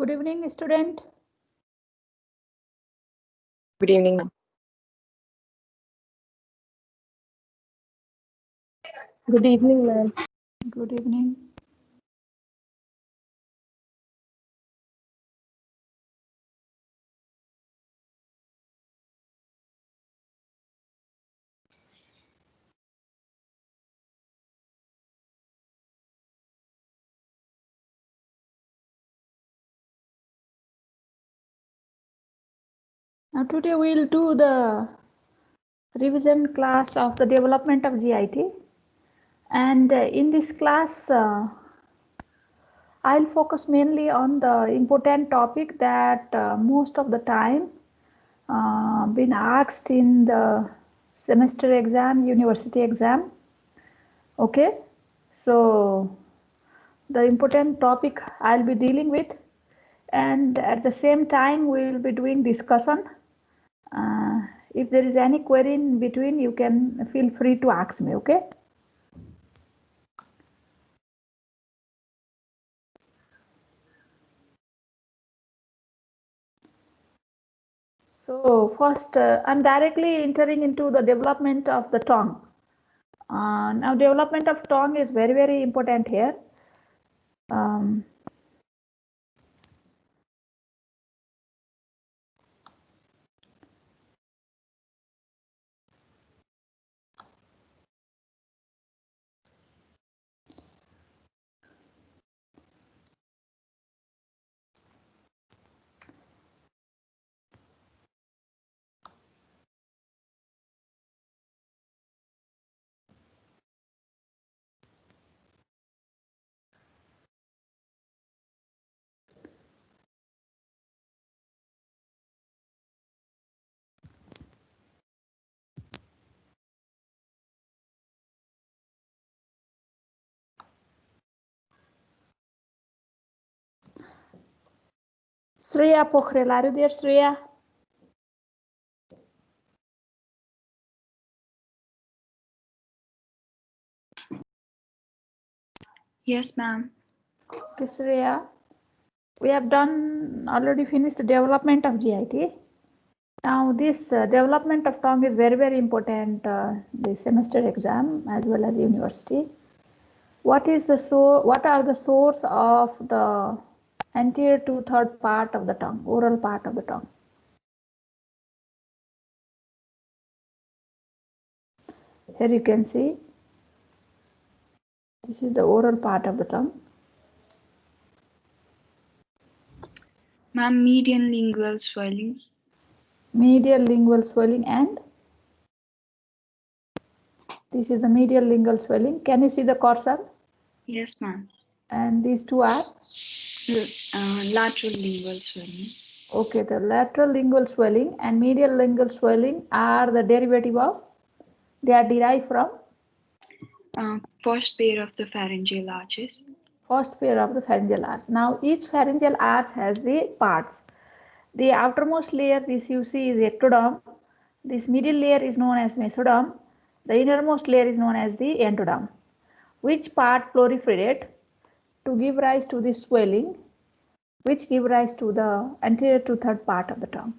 Good evening, student. Good evening, ma'am. Good evening, ma'am. Good evening. Now today we'll do the revision class of the development of GIT, and in this class I'll focus mainly on the important topic that most of the time been asked in the semester exam, university exam. Okay, so the important topic I'll be dealing with, and at the same time we will be doing discussion. If there is any query in between, you can feel free to ask me, okay? So first, I'm directly entering into the development of the tongue. Now development of tongue is very, very important here. Shreya Pokhrel, are you there, Shreya? Yes, ma'am. Okay, Shreya, we have already finished the development of GIT. Now this development of tongue is very, very important, the semester exam as well as university. What are the source of the anterior to third part of the tongue, oral part of the tongue? Here you can see this is the oral part of the tongue. Ma'am, median lingual swelling. Medial lingual swelling, and this is the medial lingual swelling. Can you see the cursor? Yes, ma'am. And these two are? Lateral lingual swelling. Okay, the lateral lingual swelling and medial lingual swelling are the derivative of, they are derived from? First pair of the pharyngeal arches. First pair of the pharyngeal arch. Now each pharyngeal arch has the parts. The outermost layer, this you see, is ectoderm. This middle layer is known as mesoderm. The innermost layer is known as the endoderm. Which part proliferate to give rise to the swelling, which give rise to the anterior to third part of the tongue?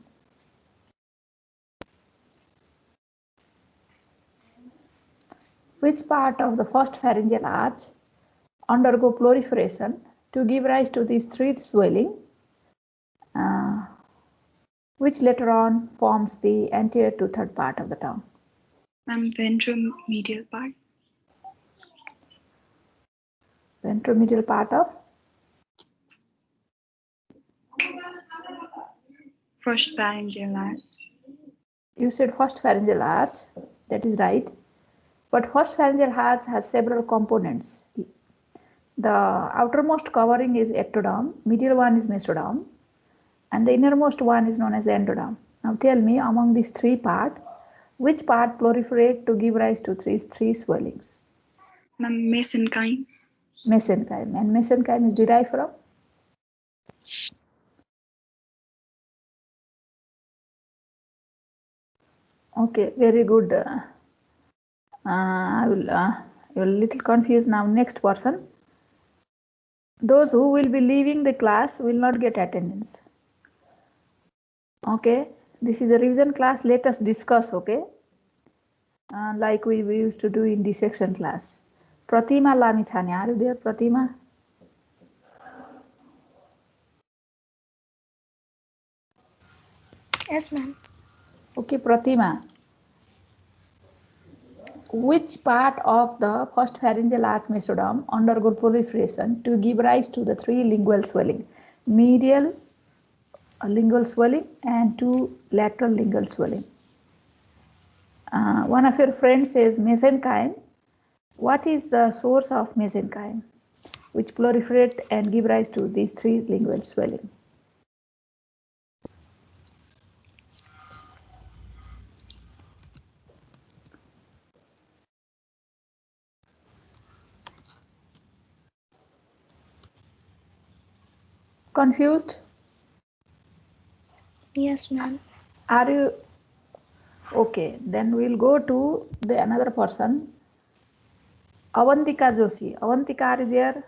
Which part of the first pharyngeal arch undergo proliferation to give rise to this three swelling, which later on forms the anterior to third part of the tongue? Ventromedial part. Ventromedial part of? First pharyngeal arch. You said first pharyngeal arch, that is right. But first pharyngeal arch has several components. The outermost covering is ectoderm, middle one is mesoderm, and the innermost one is known as endoderm. Now tell me, among these three parts, which part proliferate to give rise to three swellings? Mesenchyme. Mesenchyme. And mesenchyme is derived from? Okay, very good. I will you're a little confused now. Next person. Those who will be leaving the class will not get attendance. Okay, this is a revision class. Let us discuss. Okay, like we used to do in dissection class. Pratima Lamichhane, are you there, Pratima? Yes, ma'am. Okay, Pratima. Which part of the first pharyngeal arch mesoderm undergo proliferation to give rise to the three lingual swelling? Medial lingual swelling and two lateral lingual swelling. One of your friends says mesenchyme. What is the source of mesenchyme, which proliferate and give rise to these three lingual swelling? Confused? Yes, ma'am. Are you okay? Then we'll go to the another person, Avantika Joshi. Avantika, are you there?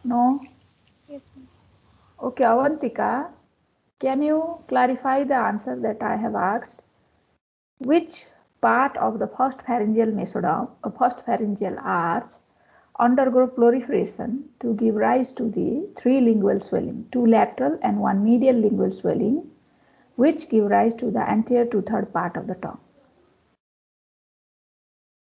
No? Yes, ma'am. Okay, Avantika, can you clarify the answer that I have asked? Which part of the first pharyngeal mesoderm, first pharyngeal arch, undergo proliferation to give rise to the three lingual swelling, two lateral and one medial lingual swelling, which give rise to the anterior two-third part of the tongue?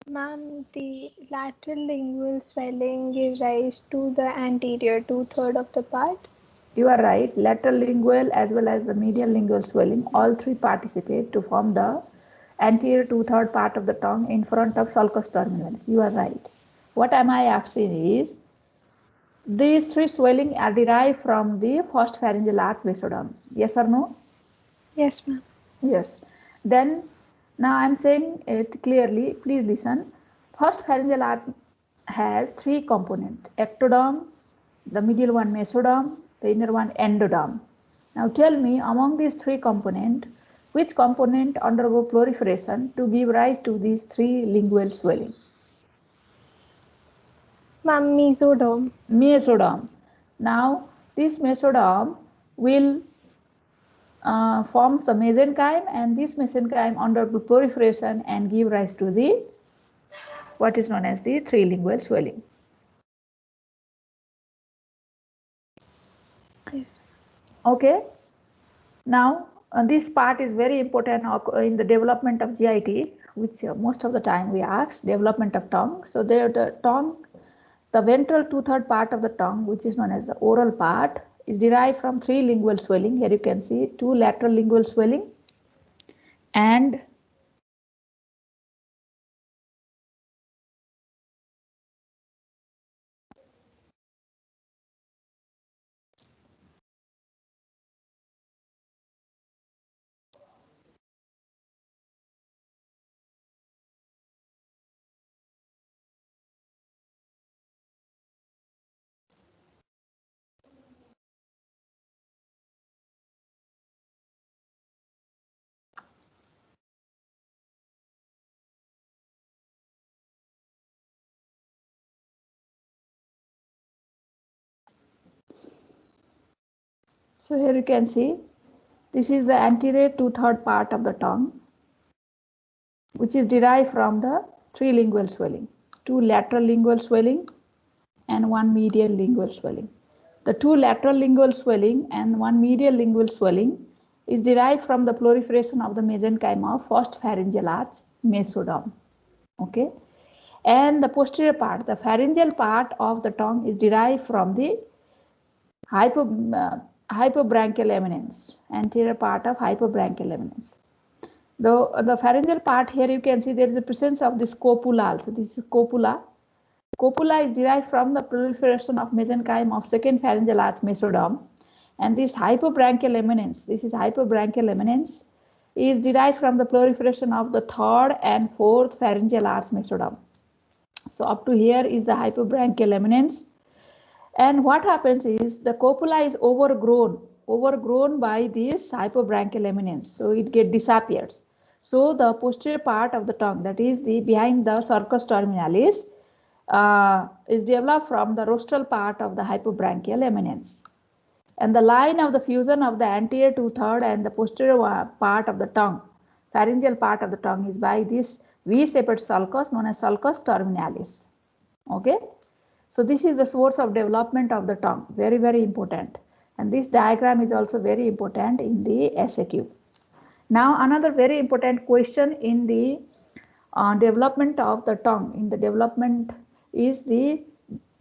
Ma'am, the lateral lingual swelling gives rise to the anterior two-third of the part. You are right. Lateral lingual as well as the medial lingual swelling, all three participate to form the anterior two-third part of the tongue in front of sulcus terminals. You are right. What am I asking is, these three swelling are derived from the first pharyngeal arch mesoderm. Yes or no? Yes, ma'am. Yes. Then now I am saying it clearly. Please listen. First pharyngeal arch has three components: ectoderm, the middle one mesoderm, the inner one endoderm. Now tell me, among these three components, which component undergo proliferation to give rise to these three lingual swelling? Ma'am, mesoderm. Mesoderm. Now this mesoderm will forms the mesenchyme, and this mesenchyme undergo proliferation and give rise to the what is known as the three lingual swelling. Yes. Okay. Now this part is very important in the development of GIT, which most of the time we ask development of tongue. So there the tongue, the ventral two-third part of the tongue, which is known as the oral part, is derived from three lingual swelling. Here you can see two lateral lingual swelling and so here you can see this is the anterior two-third part of the tongue, which is derived from the three lingual swelling, two lateral lingual swelling and one medial lingual swelling. The two lateral lingual swelling and one medial lingual swelling is derived from the proliferation of the mesenchyme of first pharyngeal arch mesoderm. Okay, and the posterior part, the pharyngeal part of the tongue, is derived from the hypobranchial eminence, anterior part of hypobranchial eminence. The pharyngeal part, here you can see there is a presence of this copula also. This is copula. Copula is derived from the proliferation of mesenchyme of second pharyngeal arch mesoderm, and this hypobranchial eminence, is derived from the proliferation of the third and fourth pharyngeal arch mesoderm. So up to here is the hypobranchial eminence. And what happens is the copula is overgrown by this hypobranchial eminence, so it disappears. So the posterior part of the tongue, that is the behind the sulcus terminalis, is developed from the rostral part of the hypobranchial eminence. And the line of the fusion of the anterior 2/3 and the posterior part of the tongue, pharyngeal part of the tongue, is by this V-shaped sulcus known as sulcus terminalis. Okay, so this is the source of development of the tongue, very, very important. And this diagram is also very important in the SAQ. Now another very important question in the development of the tongue, in the development, is the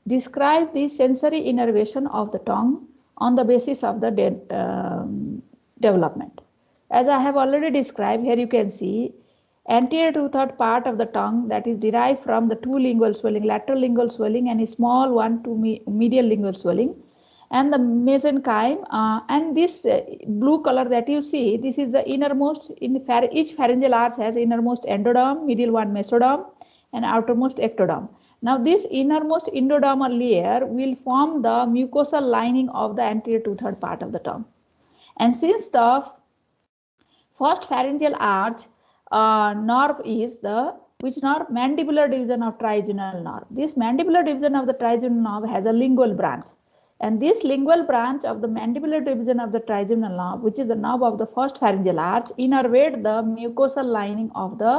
describe the sensory innervation of the tongue on the basis of the development. As I have already described, here you can see anterior 2/3 part of the tongue that is derived from the two lingual swelling, lateral lingual swelling and a small one to medial lingual swelling, and the mesenchyme, and this blue color that you see, this is the innermost, in each pharyngeal arch has innermost endoderm, middle one mesoderm, and outermost ectoderm. Now this innermost endodermal layer will form the mucosal lining of the anterior 2/3 part of the tongue. And since the first pharyngeal arch nerve is the which nerve? Mandibular division of trigeminal nerve. This mandibular division of the trigeminal nerve has a lingual branch. And this lingual branch of the mandibular division of the trigeminal nerve, which is the nerve of the first pharyngeal arch, innervate the mucosal lining of the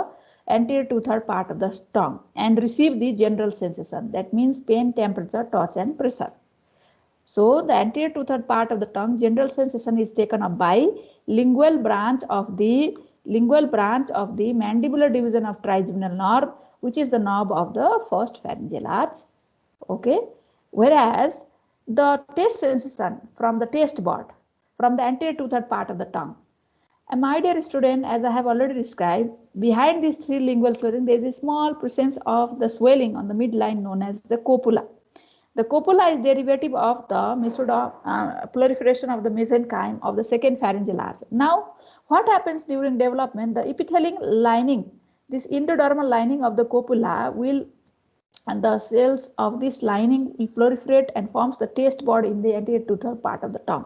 anterior 2/3 part of the tongue and receive the general sensation. That means pain, temperature, touch, and pressure. So the anterior 2/3 part of the tongue, general sensation is taken up by lingual branch of the mandibular division of trigeminal nerve, which is the nerve of the first pharyngeal arch. Okay, whereas the taste sensation from the taste bud from the anterior 2/3 part of the tongue. And my dear student, as I have already described, behind these three lingual swelling, there is a small presence of the swelling on the midline known as the copula. The copula is derivative of the mesoderm, proliferation of the mesenchyme of the second pharyngeal arch. Now, what happens during development? The epithelial lining, this endodermal lining of the copula will, and the cells of this lining will proliferate and forms the taste bud in the anterior 2/3 part of the tongue.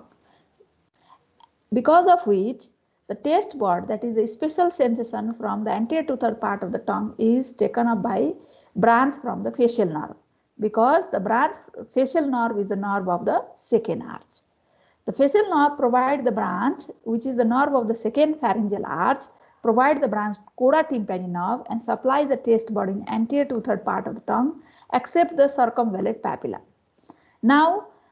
Because of which, the taste bud, that is the special sensation from the anterior 2/3 part of the tongue, is taken up by branch from the facial nerve. Because the facial nerve is the nerve of the second arch. The facial nerve provides the branch, which is the nerve of the second pharyngeal arch, provide the branch coda tympani nerve and supply the taste bud in anterior 2/3 part of the tongue, except the circumvallate papilla. Now,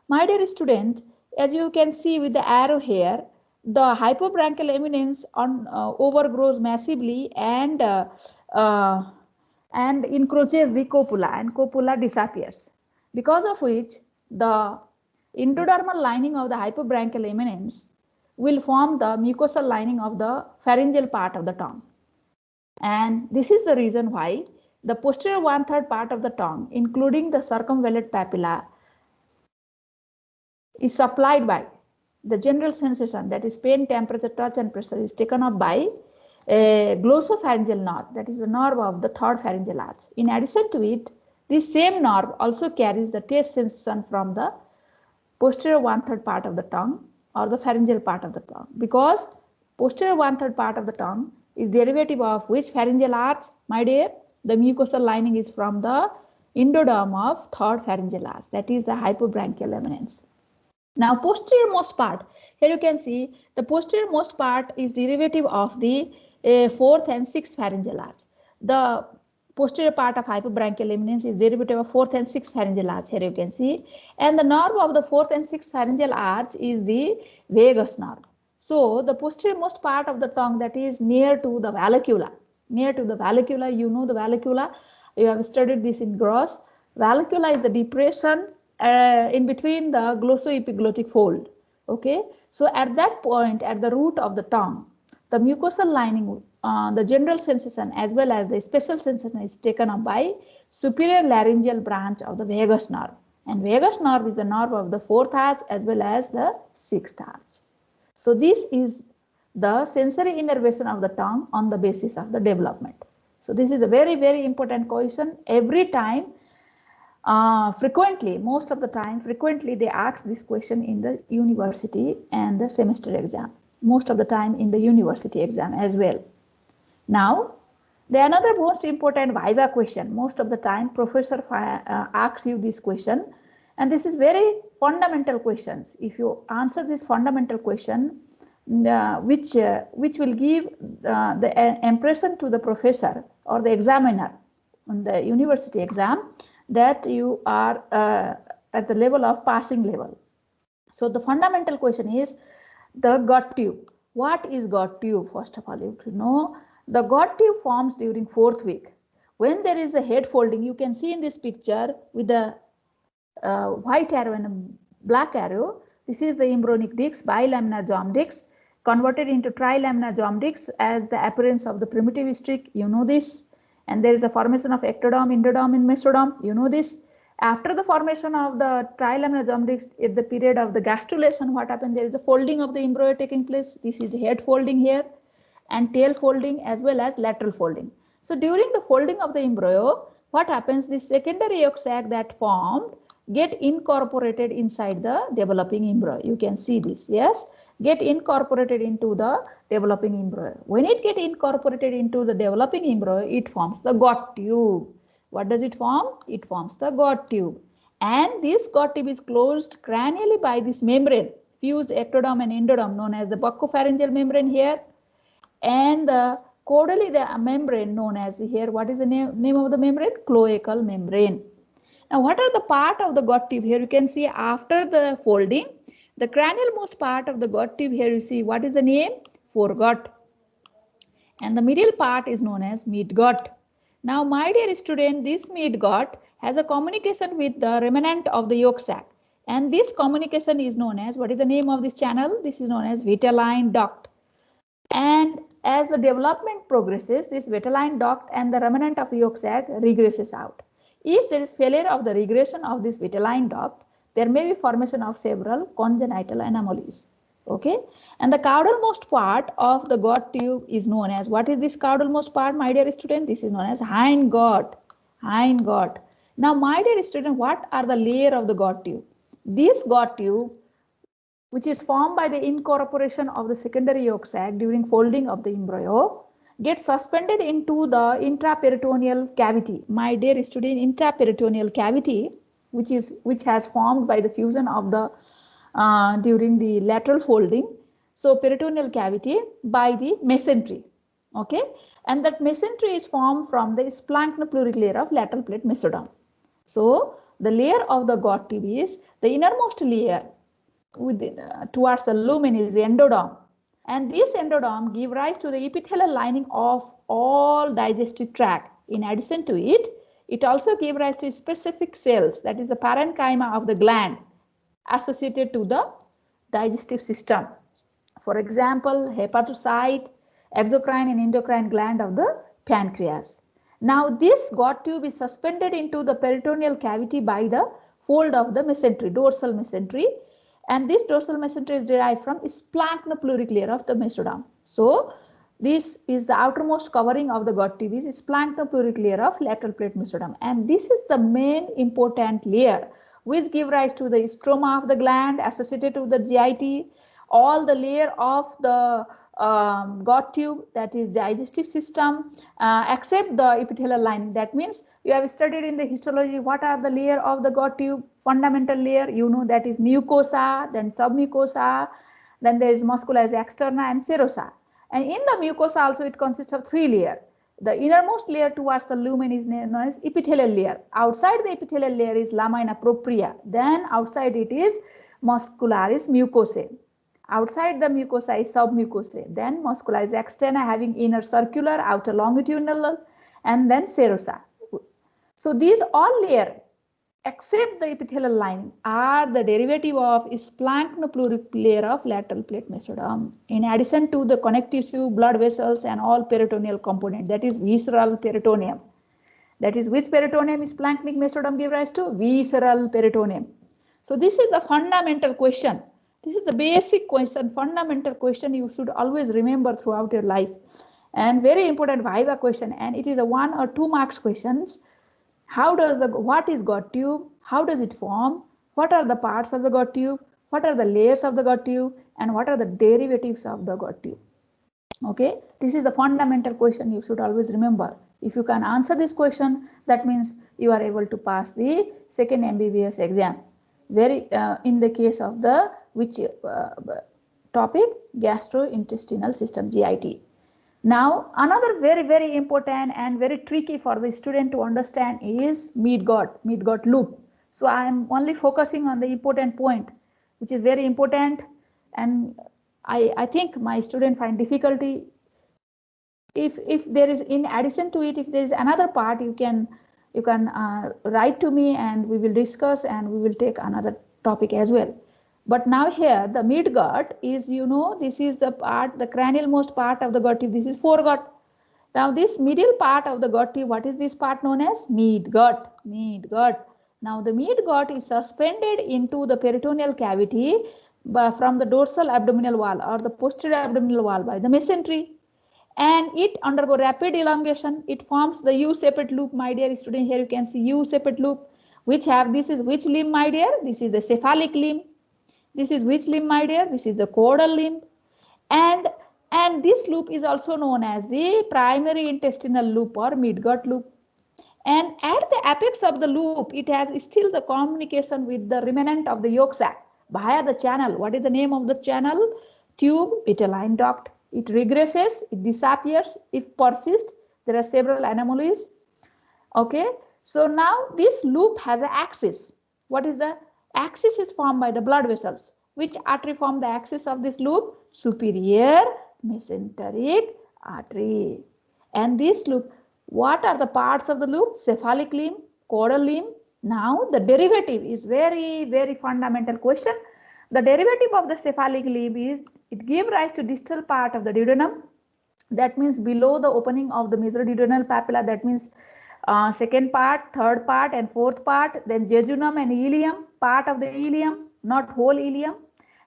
my dear student, as you can see with the arrow here, the hypobranchial eminence overgrows massively and encroaches the copula, and copula disappears. Because of which, the endodermal lining of the hypobranchial eminence will form the mucosal lining of the pharyngeal part of the tongue. And this is the reason why the posterior 1/3 part of the tongue, including the circumvallate papilla, is supplied by the general sensation, that is pain, temperature, touch, and pressure, is taken up by a glossopharyngeal nerve, that is the nerve of the third pharyngeal arch. In addition to it, this same nerve also carries the taste sensation from the posterior 1/3 part of the tongue or the pharyngeal part of the tongue, because posterior 1/3 part of the tongue is derivative of which pharyngeal arch, my dear? The mucosal lining is from the endoderm of third pharyngeal arch, that is the hypobranchial eminence. Now, posterior most part, here you can see the posterior most part is derivative of the fourth and sixth pharyngeal arch. The posterior part of hypobranchial eminence is derivative of fourth and sixth pharyngeal arch, here you can see. And the nerve of the fourth and sixth pharyngeal arch is the vagus nerve. So, the posterior most part of the tongue, that is near to the vallecula. Near to the vallecula, you know the vallecula, you have studied this in gross. Vallecula is the depression in between the glossoepiglottic fold. Okay, so at that point, at the root of the tongue, the mucosal lining, the general sensation as well as the special sensation is taken up by superior laryngeal branch of the vagus nerve. And vagus nerve is the nerve of the fourth arch as well as the sixth arch. So this is the sensory innervation of the tongue on the basis of the development. So this is a very, very important question. Every time, frequently, most of the time, frequently they ask this question in the university and the semester exam. Most of the time in the university exam as well. Now, the another most important viva question, most of the time professor asks you this question, and this is very fundamental questions. If you answer this fundamental question, which will give the impression to the professor or the examiner on the university exam that you are at the level of passing level. So the fundamental question is the gut tube. What is gut tube? First of all, you have to know the gut tube forms during 4th week. When there is a head folding, you can see in this picture with the white arrow and a black arrow. This is the embryonic disc, bilaminar germ disc, converted into trilaminar germ disc as the appearance of the primitive streak. You know this. And there is a formation of ectoderm, endoderm, and mesoderm. You know this. After the formation of the trilaminar germ disc at the period of the gastrulation, what happened? There is a folding of the embryo taking place. This is the head folding here and tail folding as well as lateral folding. So during the folding of the embryo, what happens? The secondary yolk sac that formed get incorporated inside the developing embryo. You can see this, yes, get incorporated into the developing embryo. When it get incorporated into the developing embryo, it forms the gut tube. What does it form? It forms the gut tube. And this gut tube is closed cranially by this membrane, fused ectoderm and endoderm, known as the buccopharyngeal membrane here, and the caudally the membrane known as here, what is the name of the membrane? Cloacal membrane. Now, what are the part of the gut tube? Here you can see after the folding, the cranial most part of the gut tube, here you see what is the name? Foregut. And the middle part is known as midgut. Now, my dear student, this midgut has a communication with the remnant of the yolk sac. And this communication is known as, what is the name of this channel? This is known as vitelline duct. And as the development progresses, this vitelline duct and the remnant of yolk sac regresses out. If there is failure of the regression of this vitelline duct, there may be formation of several congenital anomalies. Okay, and the caudalmost part of the gut tube is known as, what is this caudalmost part, my dear student? This is known as hindgut. Hindgut. Now, my dear student, what are the layer of the gut tube? This gut tube, which is formed by the incorporation of the secondary yolk sac during folding of the embryo, gets suspended into the intraperitoneal cavity. My dear student, intraperitoneal cavity, which has formed by the fusion of the during the lateral folding. So peritoneal cavity by the mesentery. Okay, and that mesentery is formed from the splanchnopluric layer of lateral plate mesoderm. So the layer of the gut tube is the innermost layer within, towards the lumen is the endoderm. And this endoderm give rise to the epithelial lining of all digestive tract. In addition to it, it also give rise to specific cells, that is the parenchyma of the gland associated to the digestive system. For example, hepatocyte, exocrine and endocrine gland of the pancreas. Now, this gut tube is suspended into the peritoneal cavity by the fold of the mesentery, dorsal mesentery. And this dorsal mesentery is derived from splanchnopluric layer of the mesoderm. So, this is the outermost covering of the gut tube is splanchnopluric layer of lateral plate mesoderm. And this is the main important layer which give rise to the stroma of the gland associated with the GIT, all the layer of the gut tube, that is digestive system, except the epithelial lining. That means you have studied in the histology what are the layer of the gut tube. Fundamental layer, you know, that is mucosa, then submucosa, then there is muscularis externa and serosa. And in the mucosa also it consists of 3 layers. The innermost layer towards the lumen is known as epithelial layer. Outside the epithelial layer is lamina propria. Then outside it is muscularis mucosae. Outside the mucosa is submucosae. Then muscularis externa having inner circular, outer longitudinal, and then serosa. So these all layers except the epithelial lining are the derivative of splanchnopluric layer of lateral plate mesoderm. In addition to the connective tissue, blood vessels and all peritoneal component, that is visceral peritoneum. That is which peritoneum is splanchnic mesoderm give rise to? Visceral peritoneum. So this is the fundamental question. This is the basic question, fundamental question you should always remember throughout your life. And very important viva question, and it is a 1 or 2 marks questions. How does what is gut tube? How does it form? What are the parts of the gut tube? What are the layers of the gut tube? And what are the derivatives of the gut tube? Okay, this is the fundamental question you should always remember. If you can answer this question, that means you are able to pass the second MBBS exam. In the case of the which topic, gastrointestinal system, GIT. Now another very important and very tricky for the student to understand is midgut loop. So I am only focusing on the important point, which is very important, and I think my student find difficulty. If there is, in addition to it, if there is another part, you can write to me and we will discuss and we will take another topic as well. But now here the midgut is, this is the part, the cranial most part of the gut tube. This is foregut. Now this middle part of the gut tube, what is this part known as? Midgut. Midgut. Now the midgut is suspended into the peritoneal cavity from the dorsal abdominal wall or the posterior abdominal wall by the mesentery, and it undergo rapid elongation. It forms the U-shaped loop, my dear student. Here you can see U-shaped loop, which have, this is which limb, my dear? This is the cephalic limb. This is which limb, my dear? This is the caudal limb. And this loop is also known as the primary intestinal loop or midgut loop. And at the apex of the loop, it has still the communication with the remnant of the yolk sac via the channel. What is the name of the channel? Tube vitelline duct. It regresses, it disappears, if persists. There are several anomalies. Okay, so now this loop has an axis. What is the axis? Is formed by the blood vessels. Which artery form the axis of this loop? Superior mesenteric artery. And this loop, what are the parts of the loop? Cephalic limb, caudal limb. Now the derivative is very fundamental question. The derivative of the cephalic limb is, it gives rise to distal part of the duodenum. That means below the opening of the mesoduodenal papilla. That means second part, third part and fourth part. Then jejunum and ileum, part of the ileum, not whole ileum.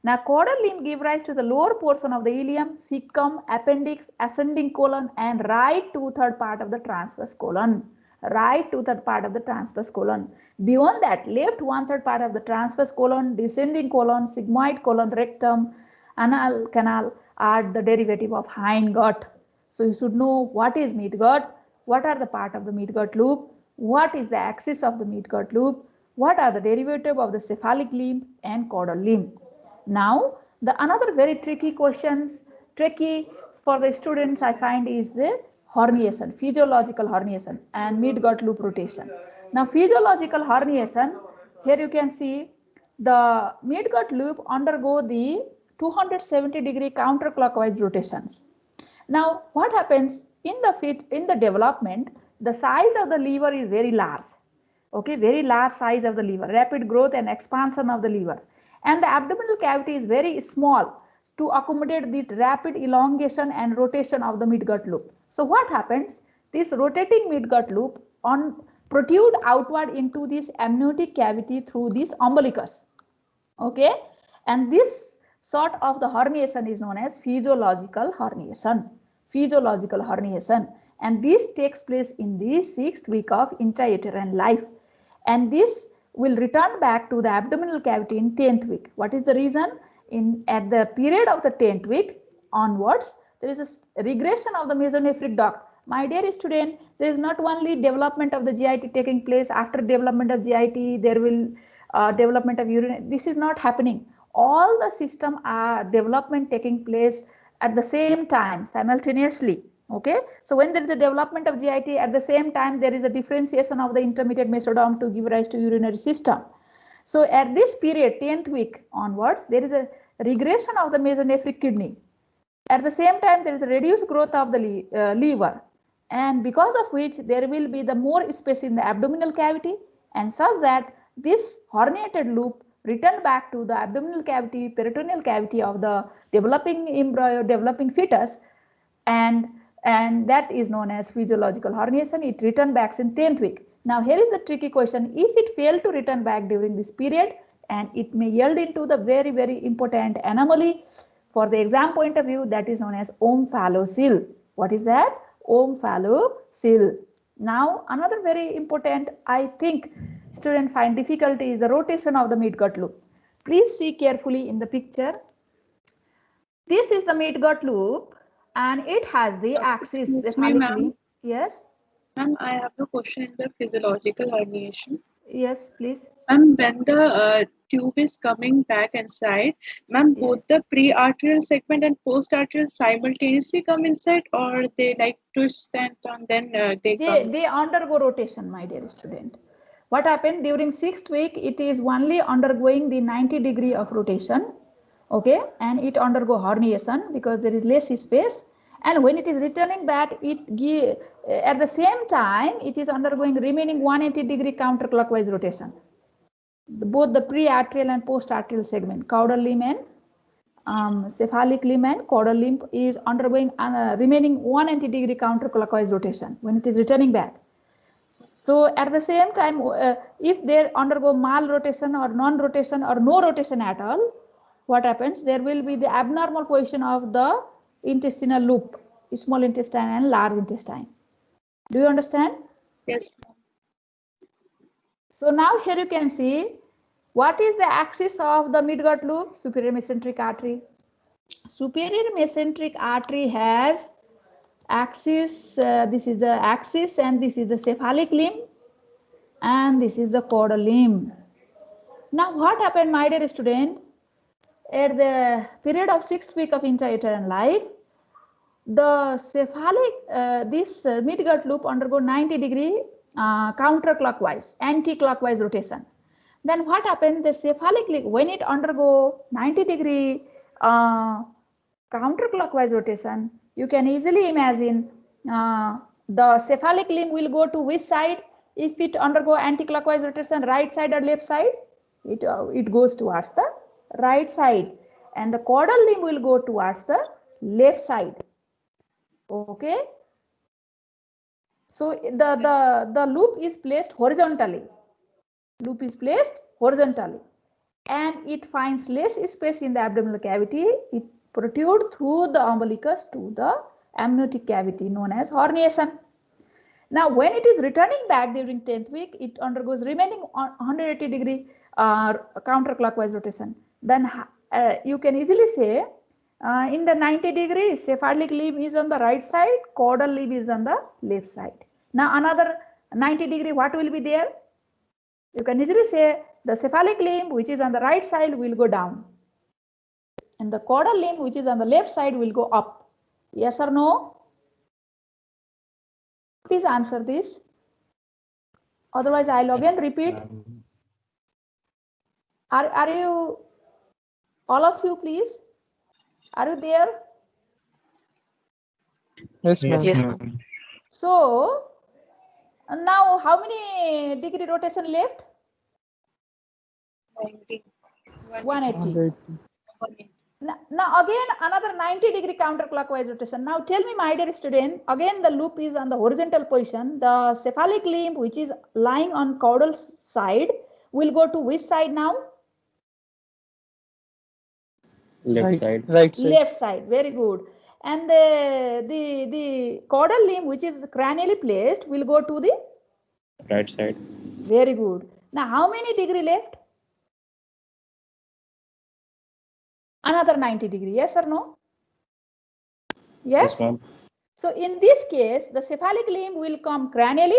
Now caudal limb gives rise to the lower portion of the ileum, cecum, appendix, ascending colon and right 2/3 part of the transverse colon. Right 2/3 part of the transverse colon. Beyond that, left 1/3 part of the transverse colon, descending colon, sigmoid colon, rectum, anal canal are the derivative of hindgut. So you should know what is midgut, what are the part of the midgut loop, what is the axis of the midgut loop, what are the derivative of the cephalic limb and caudal limb. Now the another very tricky for the students I find is the herniation, physiological herniation and midgut loop rotation. Now physiological herniation, here you can see the midgut loop undergo the 270-degree counterclockwise rotations. Now what happens in the development, the size of the liver is very large. Okay, very large size of the liver, rapid growth and expansion of the liver. And the abdominal cavity is very small to accommodate the rapid elongation and rotation of the midgut loop. So what happens? This rotating midgut loop protrude outward into this amniotic cavity through this umbilicus. Okay, and this sort of the herniation is known as physiological herniation. Physiological herniation, and this takes place in the 6th week of intrauterine life, and this will return back to the abdominal cavity in 10th week. What is the reason? At the period of the 10th week onwards, there is a regression of the mesonephric duct. My dear student, there is not only development of the GIT taking place. After development of GIT, there will development of urinary. This is not happening. All the system are development taking place at the same time, simultaneously. Okay, so when there is a development of GIT, at the same time there is a differentiation of the intermediate mesoderm to give rise to urinary system. So at this period, 10th week onwards, there is a regression of the mesonephric kidney. At the same time, there is a reduced growth of the liver, and because of which there will be the more space in the abdominal cavity, and such that this herniated loop return back to the abdominal cavity, peritoneal cavity of the developing embryo, developing fetus, and that is known as physiological herniation. It return back in 10th week. Now here is the tricky question. If it failed to return back during this period, and it may yield into the very important anomaly for the exam point of view, that is known as omphalocele. What is that? Omphalocele. Now another very important, I think students find difficulty, is the rotation of the midgut loop. Please see carefully in the picture. This is the midgut loop, and it has the axis Excuse me, cephalic ma'am. limb. Yes, Ma'am, I have a question in the physiological herniation. yes, please. Ma'am, when the tube is coming back inside, ma'am, both Yes. the pre-arterial segment and post-arterial simultaneously come inside, or they like twist and turn, then they come? They undergo rotation, my dear student. What happened during 6th week? It is only undergoing the 90-degree of rotation, okay, and it undergo herniation because there is less space. And when it is returning back, at the same time it is undergoing remaining 180-degree counterclockwise rotation. Both the pre-arterial and post-arterial segment, caudal limb and cephalic limb and caudal limb is undergoing remaining 180-degree counterclockwise rotation when it is returning back. So at the same time, if they undergo malrotation or non-rotation or no rotation at all, what happens? There will be the abnormal position of the intestinal loop, small intestine and large intestine. Do you understand? Yes, ma'am. So now here you can see what is the axis of the midgut loop? Superior mesenteric artery. Superior mesenteric artery has axis, this is the axis and this is the cephalic limb and this is the caudal limb. Now what happened, my dear student? At the period of 6th week of intrauterine life, the cephalic, this midgut loop undergo 90-degree counterclockwise, anti-clockwise rotation. Then what happened? The cephalic limb, when it undergo 90-degree counterclockwise rotation, you can easily imagine the cephalic limb will go to which side? If it undergo anti-clockwise rotation, right side or left side? It goes towards the right side, and the caudal limb will go towards the left side. Okay. So the loop is placed horizontally. Loop is placed horizontally, and it finds less space in the abdominal cavity. It protrudes through the umbilicus to the amniotic cavity, known as herniation. Now, when it is returning back during 10th week, it undergoes remaining 180-degree counterclockwise rotation. Then you can easily say in the 90-degree, cephalic limb is on the right side, caudal limb is on the left side. Now, another 90-degree, what will be there? You can easily say the cephalic limb, which is on the right side, will go down, and the caudal limb, which is on the left side, will go up. Yes or no? Please answer this. Otherwise, I'll again repeat. Are you, all of you, please? Are you there? Yes, ma'am. Yes, ma'am. So, now how many degree rotation left? 90. 180. Now again another 90-degree counterclockwise rotation. Now tell me, my dear student, again the loop is on the horizontal position. The cephalic limb, which is lying on caudal side, will go to which side now? Left side. Right side. Left side. Very good. And the caudal limb, which is cranially placed, will go to the Right side. very good. Now how many degree left? Another 90-degree. Yes or no? Yes. Yes, ma'am. So in this case, the cephalic limb will come cranially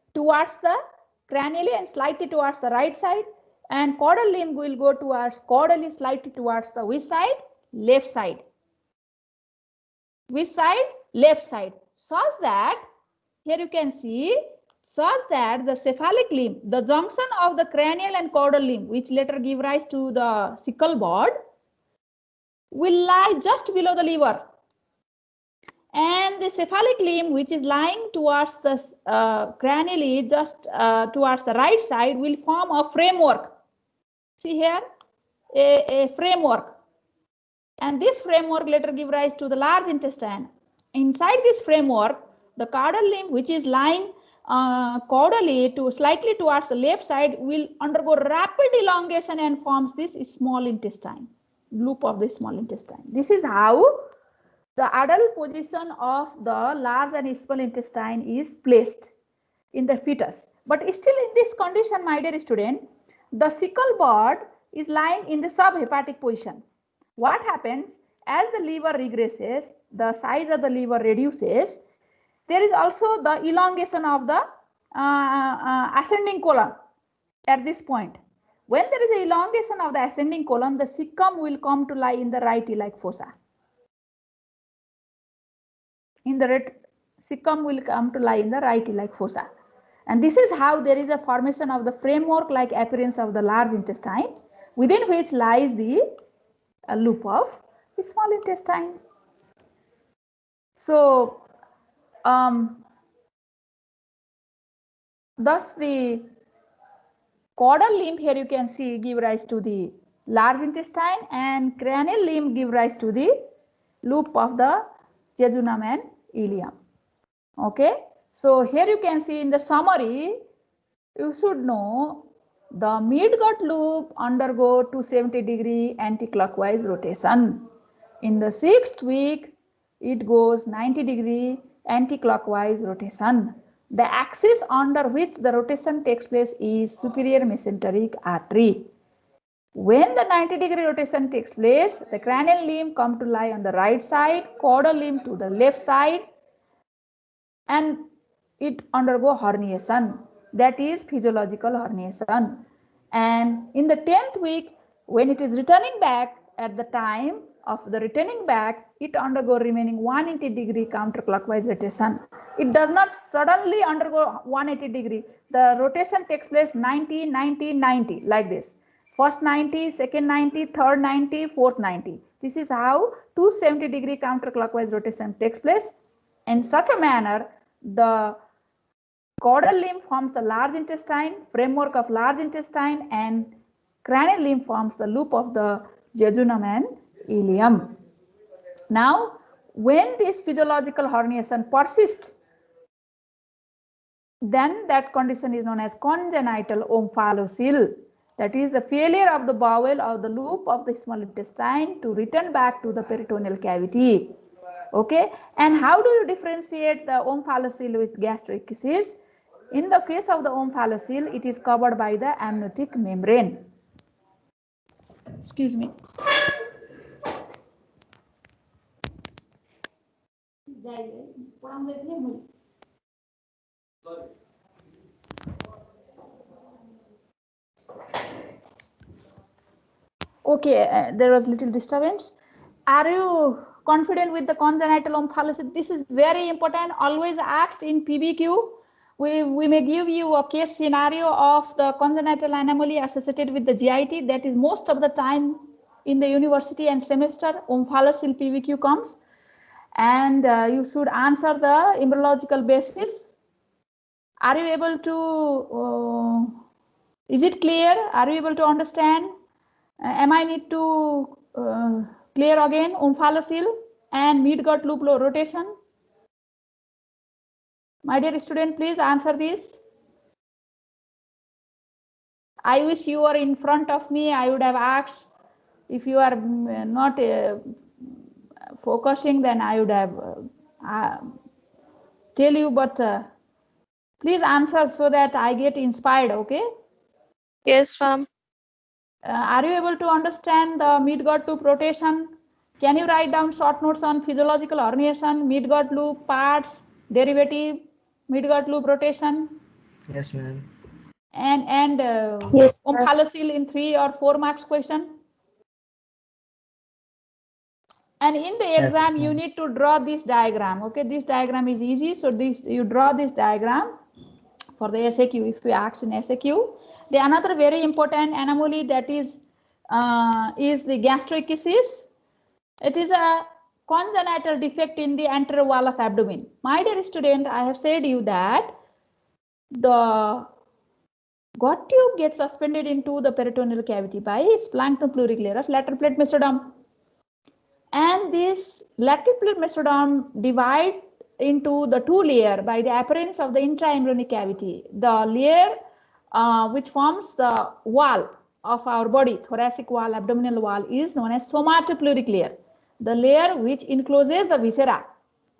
and slightly towards the right side, and caudal limb will go towards caudally slightly towards the which side? Left side. Which side? Left side. Such that here you can see, such that the cephalic limb, the junction of the cranial and caudal limb, which later give rise to the sickle board, will lie just below the liver. And the cephalic limb, which is lying towards the cranially, just towards the right side, will form a framework. See here, a framework. And this framework later give rise to the large intestine. Inside this framework, the caudal limb, which is lying caudally to slightly towards the left side, will undergo rapid elongation and forms this small intestine, loop of the small intestine. This is how the adult position of the large and small intestine is placed in the fetus. But still in this condition, my dear student, the sickle board is lying in the subhepatic position. What happens? as the liver regresses, the size of the liver reduces. There is also the elongation of the ascending colon at this point. When there is an elongation of the ascending colon, the cecum will come to lie in the right iliac fossa. Cecum will come to lie in the right iliac fossa. And this is how there is a formation of the framework-like appearance of the large intestine, within which lies the loop of the small intestine. So, thus the caudal limb here you can see give rise to the large intestine, and cranial limb give rise to the loop of the jejunum and ileum. Okay, so here you can see in the summary, you should know the midgut loop undergo 270-degree anti-clockwise rotation. In the 6th week, it goes 90-degree anti-clockwise rotation. The axis under which the rotation takes place is superior mesenteric artery. When the 90-degree rotation takes place, the cranial limb come to lie on the right side, caudal limb to the left side, and it undergo herniation. That is physiological herniation. And in the 10th week, when it is returning back, at the time of the returning back, it undergo remaining 180-degree counterclockwise rotation. It does not suddenly undergo 180-degree. The rotation takes place 90, 90, 90 like this. First 90, second 90, third 90, fourth 90. This is how 270-degree counterclockwise rotation takes place. In such a manner, the caudal limb forms the large intestine, framework of large intestine, and cranial limb forms the loop of the jejunum and ileum. Now, when this physiological herniation persists, then that condition is known as congenital omphalocele. That is the failure of the bowel or the loop of the small intestine to return back to the peritoneal cavity. Okay, and how do you differentiate the omphalocele with gastroectasis? In the case of the omphalocele, it is covered by the amniotic membrane. Excuse me. Okay, there was little disturbance. Are you confident with the congenital omphalocele? This is very important, always asked in PBQ. We may give you a case scenario of the congenital anomaly associated with the GIT. That is most of the time in the university and semester, omphalocele PBQ comes. And you should answer the embryological basis. Are you able to, is it clear? Are you able to understand? Am I need to clear again omphalocele and midgut loop rotation? My dear student, please answer this. I wish you were in front of me. I would have asked. If you are not focusing, then I would have tell you, but please answer so that I get inspired, okay? Yes, ma'am. Are you able to understand the midgut loop rotation? Can you write down short notes on physiological herniation, midgut loop, parts, derivative, midgut loop rotation? Yes, ma'am. And Yes, omphalocele in 3 or 4 marks question. And in the exam, you need to draw this diagram. Okay, this diagram is easy. So this you draw this diagram for the SAQ if we ask in SAQ. The another very important anomaly that is the gastroectasis. It is a congenital defect in the anterior wall of abdomen. My dear student, I have said you that the gut tube gets suspended into the peritoneal cavity by splanchno pleuric layer of lateral plate mesoderm. And this lateral plate mesoderm divide into the 2 layers by the appearance of the intraembryonic cavity. The layer which forms the wall of our body, thoracic wall, abdominal wall, is known as somatopleuric layer. The layer which encloses the viscera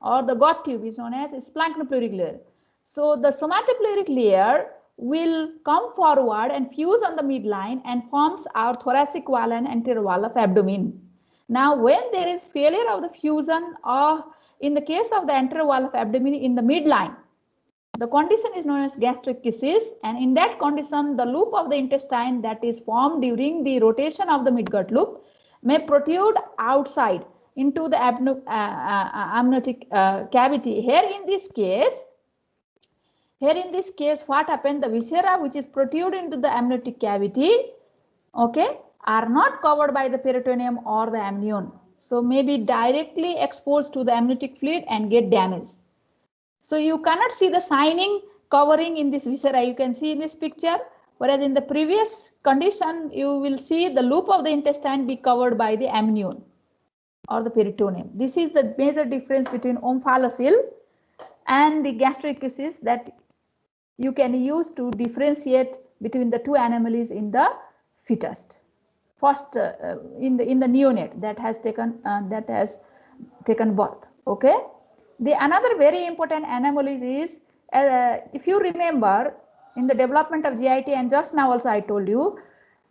or the gut tube is known as splanchno-pleuric layer. So the somatopleuric layer will come forward and fuse on the midline and forms our thoracic wall and anterior wall of abdomen. Now, when there is failure of the fusion of, in the case of the anterior wall of abdomen in the midline, the condition is known as gastroschisis, and in that condition, the loop of the intestine that is formed during the rotation of the midgut loop may protrude outside into the amniotic cavity. Here in this case, what happened? The viscera which is protrude into the amniotic cavity, okay, are not covered by the peritoneum or the amnion. So may be directly exposed to the amniotic fluid and get damaged. So you cannot see the signing covering in this viscera. You can see in this picture, whereas in the previous condition, you will see the loop of the intestine be covered by the amnion or the peritoneum. This is the major difference between omphalocele and the gastroschisis that you can use to differentiate between the two anomalies in the fetus. First, in the neonate that has taken birth. Okay. The another very important anomaly is, if you remember, in the development of GIT, and just now also I told you,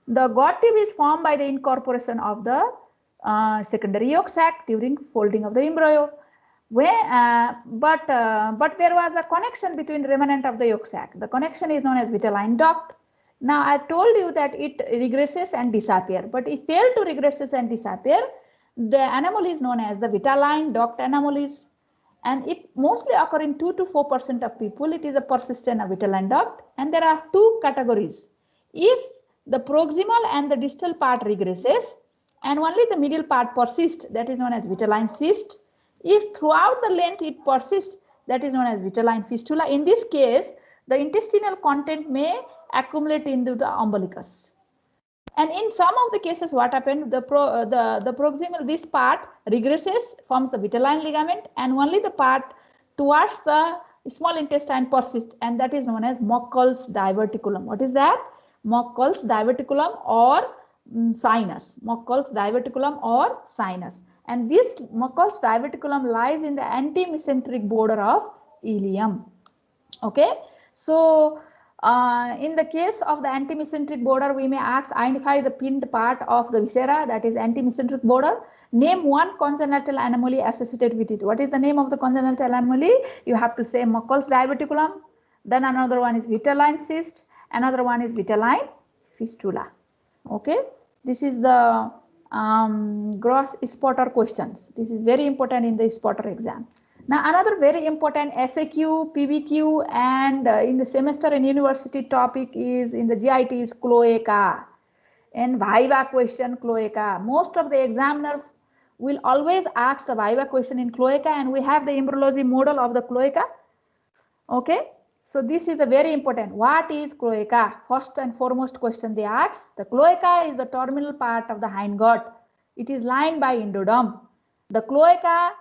the GOT tube is formed by the incorporation of the secondary yolk sac during folding of the embryo. But there was a connection between remnant of the yolk sac. The connection is known as vitelline duct. Now I told you that it regresses and disappears, but it failed to regress and disappear. The anomaly is known as the vitelline duct anomalies, and it mostly occur in 2 to 4% of people. It is a persistent vitelline duct, and there are two categories. If the proximal and the distal part regresses and only the middle part persists, that is known as vitelline cyst. If throughout the length it persists, that is known as vitelline fistula. In this case, the intestinal content may accumulate into the umbilicus. And in some of the cases, what happened, the proximal, this part regresses, forms the vitelline ligament, and only the part towards the small intestine persists, and that is known as Mockels diverticulum. What is that? Mockels diverticulum or sinus. Mockels diverticulum or sinus. And this Mockels diverticulum lies in the antimesenteric border of ileum. Okay. So, in the case of the antimesenteric border, we may ask, identify the pinned part of the viscera, that is antimesenteric border. Name one congenital anomaly associated with it. What is the name of the congenital anomaly? You have to say Mockels diverticulum. Then another one is vitelline cyst. Another one is vitelline fistula. Okay. This is the gross spotter questions. This is very important in the spotter exam. Now, another very important SAQ, PBQ, and in the semester and university topic is in the GIT is cloaca. And viva question cloaca. Most of the examiner will always ask the viva question in cloaca, and we have the embryology model of the cloaca. Okay. So this is a very important. What is cloaca? First and foremost question they ask. The cloaca is the terminal part of the hindgut. It is lined by endoderm. The cloaca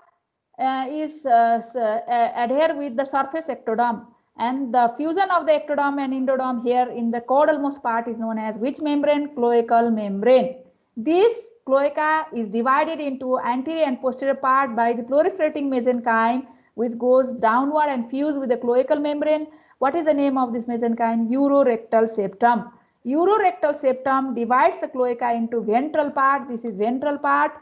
is adhere with the surface ectoderm, and the fusion of the ectoderm and endoderm here in the caudalmost part is known as which membrane? Cloacal membrane. This cloaca is divided into anterior and posterior part by the proliferating mesenchyme, which goes downward and fuse with the cloacal membrane. What is the name of this mesenchyme? Urorectal septum. Urorectal septum divides the cloaca into ventral part. This is ventral part.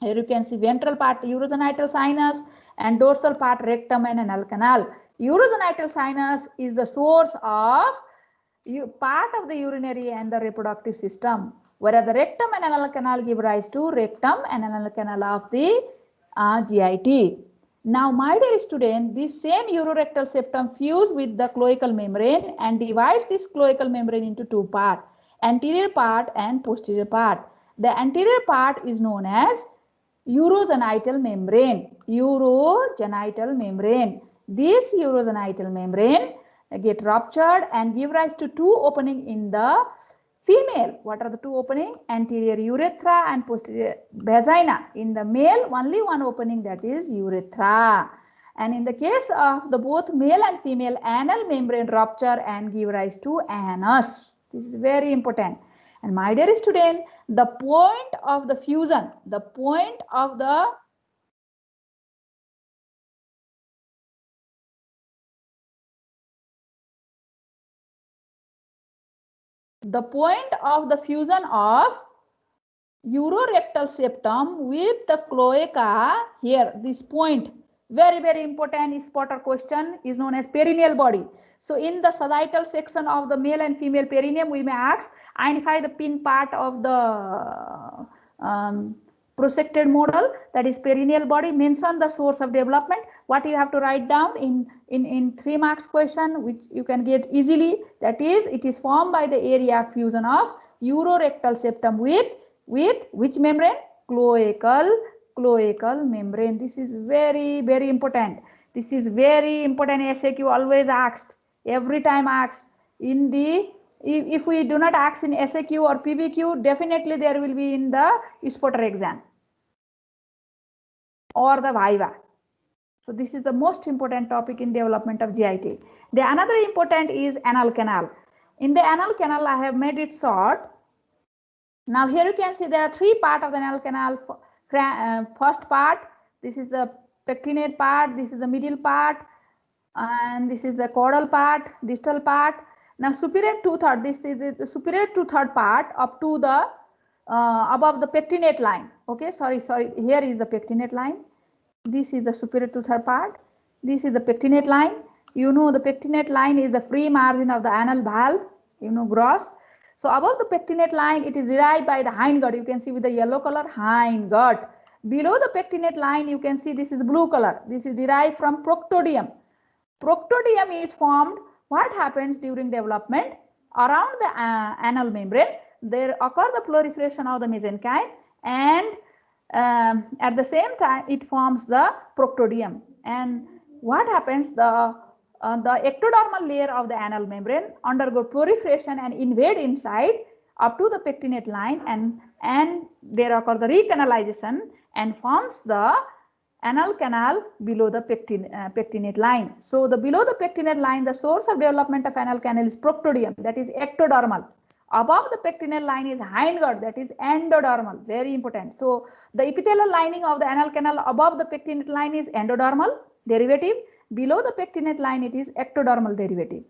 Here you can see ventral part urogenital sinus and dorsal part rectum and anal canal. Urogenital sinus is the source of part of the urinary and the reproductive system, whereas the rectum and anal canal give rise to rectum and anal canal of the GIT. Now, my dear student, this same urorectal septum fuse with the cloacal membrane and divides this cloacal membrane into two parts, anterior part and posterior part. The anterior part is known as urogenital membrane. Urogenital membrane. This urogenital membrane get ruptured and give rise to two openings in the female. What are the two openings? Anterior urethra and posterior vagina. In the male, only one opening, that is urethra. And in the case of the both male and female, anal membrane rupture and give rise to anus. This is very important. And my dear student, the point of the fusion, the point of the fusion of urorectal septum with the cloaca here, this point, very, very important spotter question, is known as perineal body. So in the sagittal section of the male and female perineum, we may ask, identify the pin part of the prosected model, that is perineal body, mention the source of development. What you have to write down in 3 marks question, which you can get easily, that is, it is formed by the area of fusion of urorectal septum with which membrane? Cloacal membrane. This is very, very important. This is very important. SAQ always asked, every time asked. In the, if we do not ask in SAQ or PBQ, definitely there will be in the spotter exam or the Viva. So this is the most important topic in development of GIT. The another important is anal canal. In the anal canal, I have made it short. Now here you can see there are 3 parts of the anal canal. First part, this is the pectinate part, this is the middle part, and this is the caudal part, distal part. Now superior 2/3, this is the superior 2/3 part up to the above the pectinate line. Okay, sorry, here is the pectinate line. This is the superior 2/3 part. This is the pectinate line. You know the pectinate line is the free margin of the anal valve, you know, gross. So above the pectinate line, it is derived by the hindgut. You can see with the yellow color, hindgut. Below the pectinate line, you can see this is blue color. This is derived from proctodium. Proctodium is formed. What happens during development? Around the anal membrane, there occur the proliferation of the mesenchyme, and at the same time, it forms the proctodium. And what happens? The ectodermal layer of the anal membrane undergo proliferation and invade inside up to the pectinate line, and there occur the recanalization and forms the anal canal below the pectinate line. So the below the pectinate line, the source of development of anal canal is proctodium, that is ectodermal. Above the pectinate line is hindgut, that is endodermal, very important. So the epithelial lining of the anal canal above the pectinate line is endodermal derivative. Below the pectinate line, it is ectodermal derivative.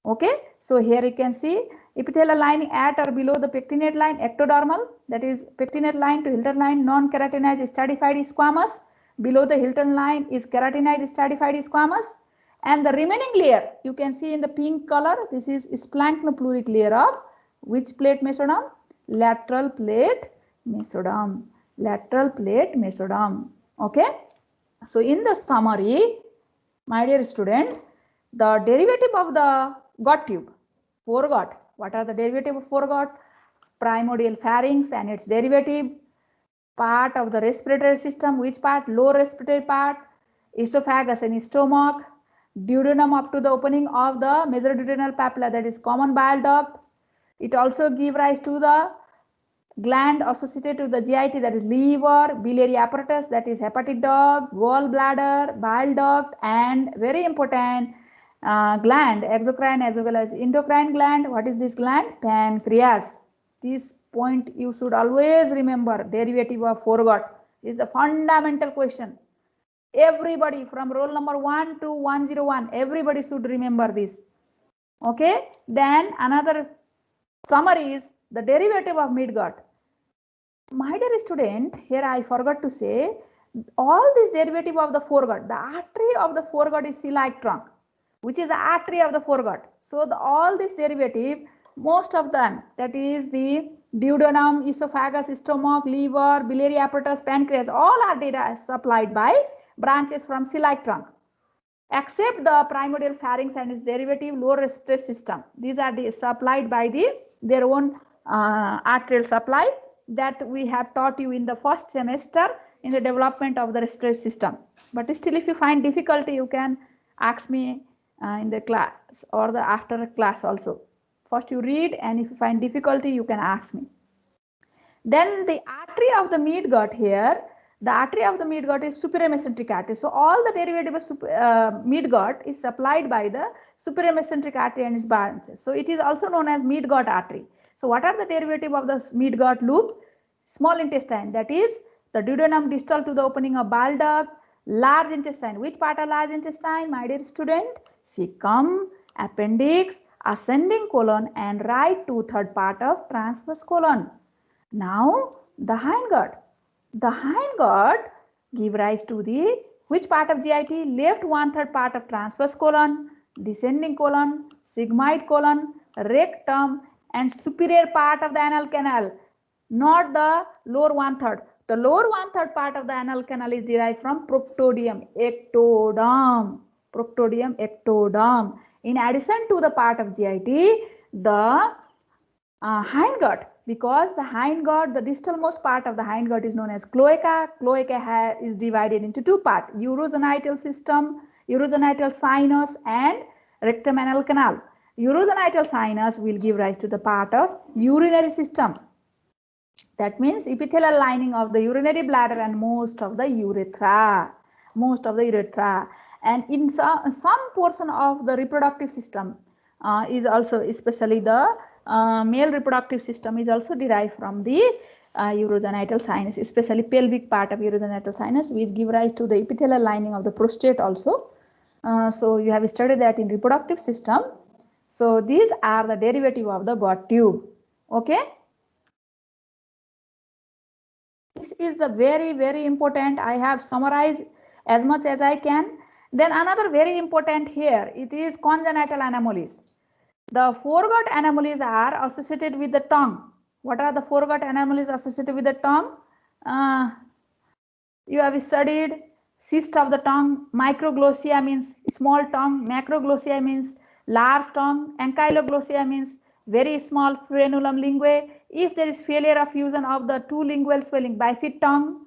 Okay, so here you can see epithelial lining at or below the pectinate line, ectodermal, that is pectinate line to Hilton line, non-keratinized stratified squamous. Below the Hilton line is keratinized stratified squamous. And the remaining layer, you can see in the pink color, this is splanchnopluric layer of which plate mesoderm? Lateral plate mesoderm. Lateral plate mesoderm. Okay, so in the summary, my dear students, the derivative of the gut tube, foregut. What are the derivative of foregut? Primordial pharynx and its derivative, part of the respiratory system. Which part? Lower respiratory part, esophagus and stomach, duodenum up to the opening of the mesoduodenal papilla, that is common bile duct. It also gives rise to the gland associated with the GIT, that is liver, biliary apparatus, that is hepatic duct, gallbladder, bile duct, and very important gland, exocrine as well as endocrine gland. What is this gland? Pancreas. This point you should always remember. Derivative of foregut is the fundamental question. Everybody from roll number 1 to 101, everybody should remember this. Okay, then another summary is the derivative of midgut. My dear student, here I forgot to say, all this derivative of the foregut, the artery of the foregut is ciliate trunk, which is the artery of the foregut. So all this derivative, most of them, that is the duodenum, esophagus, stomach, liver, biliary apparatus, pancreas, all are data supplied by branches from ciliate trunk, except the primordial pharynx and its derivative, lower respiratory system. These are supplied by their own arterial supply that we have taught you in the first semester in the development of the respiratory system. But still, if you find difficulty, you can ask me in the class or the after class also. First you read, and if you find difficulty, you can ask me. Then the artery of the midgut here, the artery of the midgut is superior mesenteric artery. So all the derivative of midgut is supplied by the superior mesenteric artery and its branches. So it is also known as midgut artery. So what are the derivative of the midgut loop? Small intestine, that is the duodenum distal to the opening of bile duct. Large intestine, which part of large intestine, my dear student? Cecum, appendix, ascending colon, and right 2/3 part of transverse colon. Now The hindgut. The hindgut give rise to the which part of GIT? Left 1/3 part of transverse colon, descending colon, sigmoid colon, rectum, and superior part of the anal canal, not the lower 1/3. The lower 1/3 part of the anal canal is derived from proctodium, ectoderm. Proctodium, ectoderm. In addition to the part of GIT, the hindgut, because the hindgut, the distalmost part of the hindgut is known as cloaca. Cloaca is divided into two parts: urogenital system, urogenital sinus, and rectum anal canal. Urogenital sinus will give rise to the part of urinary system. That means epithelial lining of the urinary bladder and most of the urethra. And in some portion of the reproductive system is also, especially the male reproductive system, is also derived from the urogenital sinus, especially pelvic part of urogenital sinus, which give rise to the epithelial lining of the prostate also. So you have studied that in reproductive system. So these are the derivative of the gut tube. Okay. This is the very important. I have summarized as much as I can. Then another very important here, it is congenital anomalies. The foregut anomalies are associated with the tongue. What are the foregut anomalies associated with the tongue? You have studied cyst of the tongue. Microglossia means small tongue. Macroglossia means large tongue. Ankyloglossia means very small frenulum linguae. If there is failure of fusion of the two lingual swelling, bifid tongue.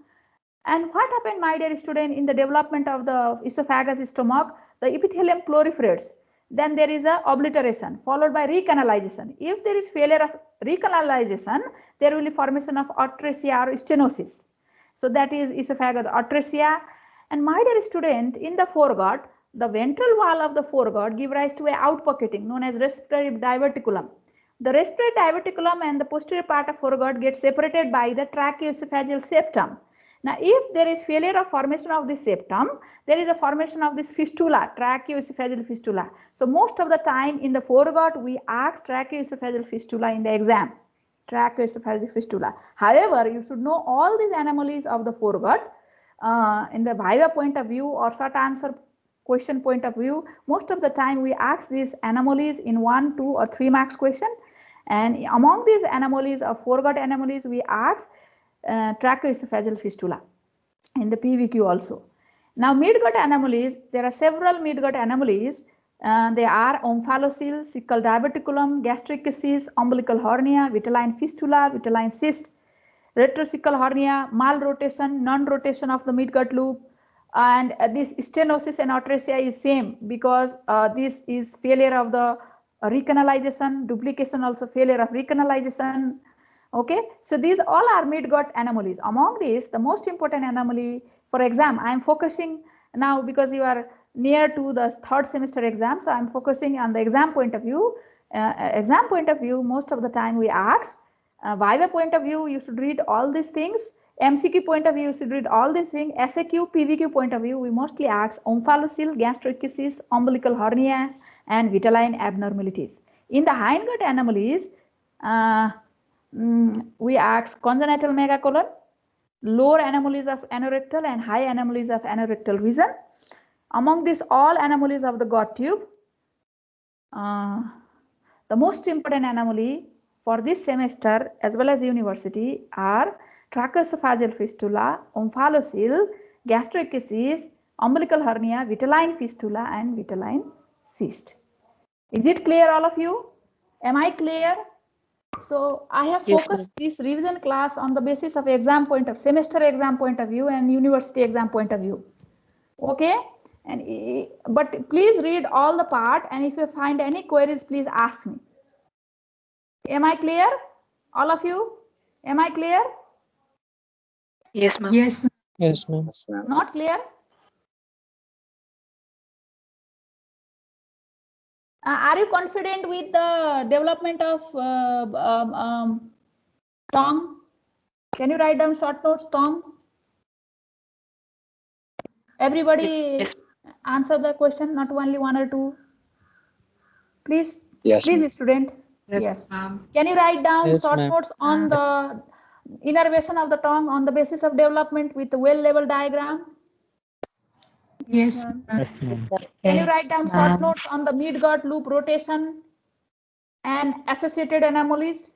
And what happened, my dear student, in the development of the esophagus stomach? The epithelium proliferates. Then there is a obliteration followed by recanalization. If there is failure of recanalization, there will be formation of atresia or stenosis. So that is esophagus atresia. And my dear student, in the foregut, the ventral wall of the foregut give rise to a outpocketing known as respiratory diverticulum. The respiratory diverticulum and the posterior part of foregut get separated by the tracheoesophageal septum. Now, if there is failure of formation of this septum, there is a formation of this fistula, tracheoesophageal fistula. So most of the time in the foregut, we ask tracheoesophageal fistula in the exam, tracheoesophageal fistula. However, you should know all these anomalies of the foregut in the viva point of view or short answer question point of view. Most of the time we ask these anomalies in 1, 2, or 3 marks question. And among these anomalies of foregut anomalies, we ask tracheoesophageal fistula in the PVQ also. Now midgut anomalies, there are several midgut anomalies. They are omphalocele, cecal diverticulum, gastric cyst, umbilical hernia, vitelline fistula, vitelline cyst, retrocecal hernia, malrotation, non-rotation of the midgut loop, and this stenosis and atresia is same because this is failure of the recanalization, duplication also failure of recanalization. Okay, so these all are midgut anomalies. Among these, the most important anomaly for exam, I am focusing now because you are near to the 3rd semester exam. So I am focusing on the exam point of view. Most of the time we ask. Viva point of view, you should read all these things. MCQ point of view, you should read all these things. SAQ, PVQ point of view, we mostly ask omphalocele, gastric cyst, umbilical hernia, and vitelline abnormalities. In the hindgut anomalies, we ask congenital megacolon, lower anomalies of anorectal and high anomalies of anorectal region. Among these all anomalies of the gut tube, the most important anomaly for this semester as well as university are tracheoesophageal fistula, omphalocele, gastric cyst, umbilical hernia, vitelline fistula, and vitelline cyst. Is it clear, all of you? Am I clear? So I have focused this revision class on the basis of exam point of semester exam point of view and university exam point of view. Okay, and but please read all the part, and if you find any queries, please ask me. Am I clear, all of you? Am I clear? Yes, ma'am. Yes. Yes, ma'am. Not clear? Are you confident with the development of tongue? Can you write down short notes, tongue? Everybody Yes. answer the question, not only 1 or 2. Please, Yes, please, student. Yes. Can you write down Yes, short ma'am. notes on the innervation of the tongue on the basis of development with the well-level diagram? Yes. Can you write down short notes on the midgut loop rotation and associated anomalies?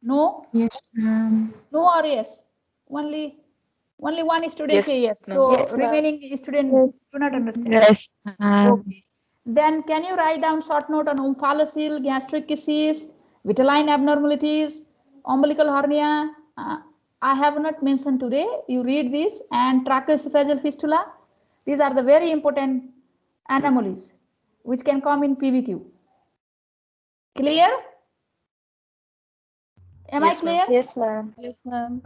No? Yes, ma'am. No or yes? Only one student Yes, say yes. ma'am. So Yes, ma'am. remaining student do not understand. Yes. Okay. Then can you write down short note on omphalocele, gastric kisses, vitelline abnormalities, umbilical hernia? I have not mentioned today. You read this and tracheoesophageal fistula. These are the very important anomalies which can come in PBQ. Clear? Am I Yes, ma'am. clear? Yes, ma'am. Yes, ma'am.